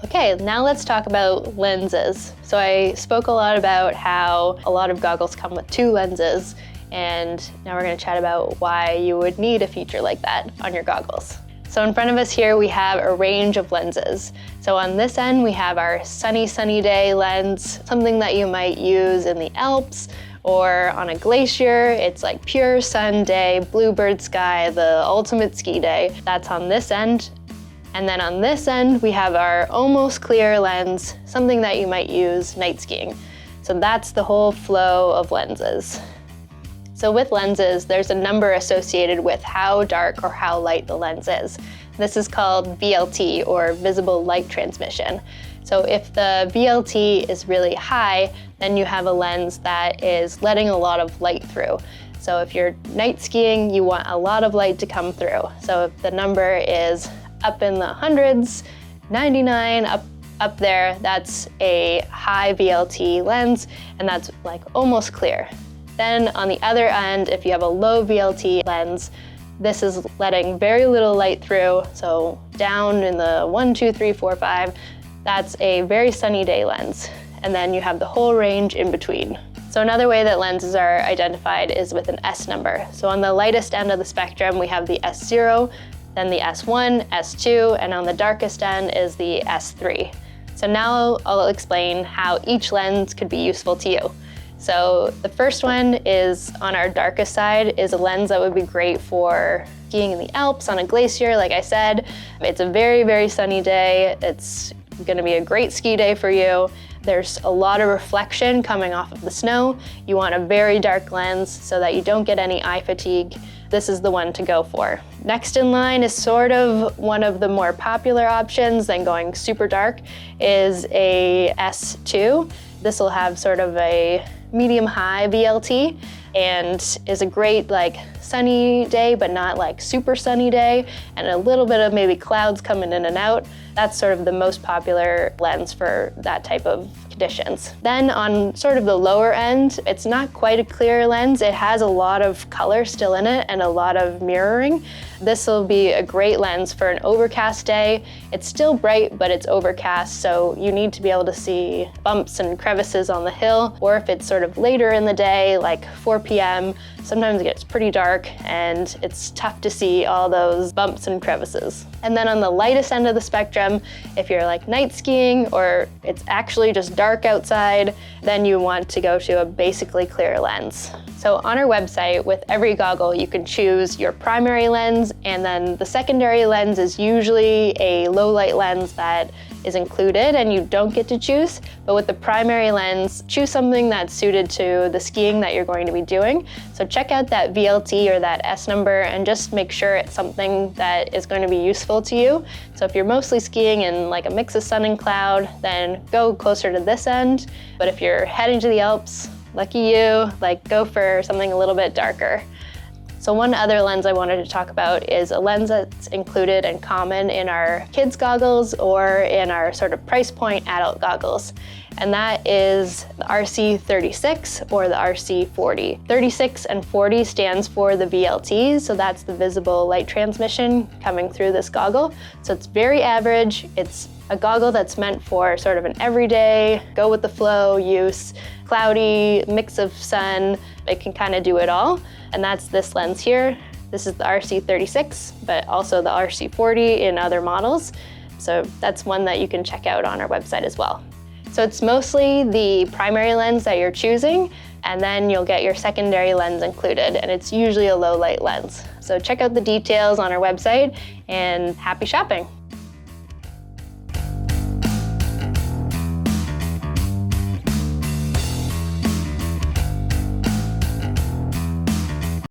Okay, now let's talk about lenses. So I spoke a lot about how a lot of goggles come with 2 lenses, and now we're going to chat about why you would need a feature like that on your goggles. So in front of us here we have a range of lenses. So on this end we have our sunny day lens, something that you might use in the Alps or on a glacier. It's like pure sun day, bluebird sky, the ultimate ski day. That's on this end. And then on this end, we have our almost clear lens, something that you might use night skiing. So that's the whole flow of lenses. So with lenses, there's a number associated with how dark or how light the lens is. This is called VLT, or visible light transmission. So if the VLT is really high, then you have a lens that is letting a lot of light through. So if you're night skiing, you want a lot of light to come through. So if the number is up in the hundreds, 99, up there, that's a high VLT lens, and that's like almost clear. Then on the other end, if you have a low VLT lens, this is letting very little light through, so down in the 1, 2, 3, 4, 5, that's a very sunny day lens. And then you have the whole range in between. So another way that lenses are identified is with an S number. So on the lightest end of the spectrum, we have the S0, then the S1, S2, and on the darkest end is the S3. So now I'll explain how each lens could be useful to you. So the first one is on our darkest side is a lens that would be great for skiing in the Alps on a glacier, like I said. It's a very sunny day. It's gonna be a great ski day for you. There's a lot of reflection coming off of the snow. You want a very dark lens so that you don't get any eye fatigue. This is the one to go for. Next in line is sort of one of the more popular options than going super dark is a S2. This will have sort of a medium-high VLT and is a great like sunny day, but not like super sunny day, and a little bit of maybe clouds coming in and out. That's sort of the most popular lens for that type of conditions. Then on sort of the lower end, it's not quite a clear lens. It has a lot of color still in it and a lot of mirroring. This will be a great lens for an overcast day. It's still bright, but it's overcast, so you need to be able to see bumps and crevices on the hill, or if it's sort of later in the day, like 4 p.m., sometimes it gets pretty dark and it's tough to see all those bumps and crevices. And then on the lightest end of the spectrum, if you're like night skiing or it's actually just dark outside, then you want to go to a basically clear lens. So on our website, with every goggle, you can choose your primary lens, and then the secondary lens is usually a low light lens that is included and you don't get to choose. But with the primary lens, choose something that's suited to the skiing that you're going to be doing. So check out that VLT or that S number and just make sure it's something that is going to be useful to you. So if you're mostly skiing in like a mix of sun and cloud, then go closer to this end. But if you're heading to the Alps, lucky you, like go for something a little bit darker. So one other lens I wanted to talk about is a lens that's included and common in our kids goggles or in our sort of price point adult goggles. And that is the RC36 or the RC40. 36 and 40 stands for the VLT, so that's the visible light transmission coming through this goggle. So it's very average. It's a goggle that's meant for sort of an everyday, go with the flow use, cloudy, mix of sun. It can kind of do it all. And that's this lens here. This is the RC36, but also the RC40 in other models. So that's one that you can check out on our website as well. So it's mostly the primary lens that you're choosing, and then you'll get your secondary lens included, and it's usually a low light lens. So check out the details on our website, and happy shopping.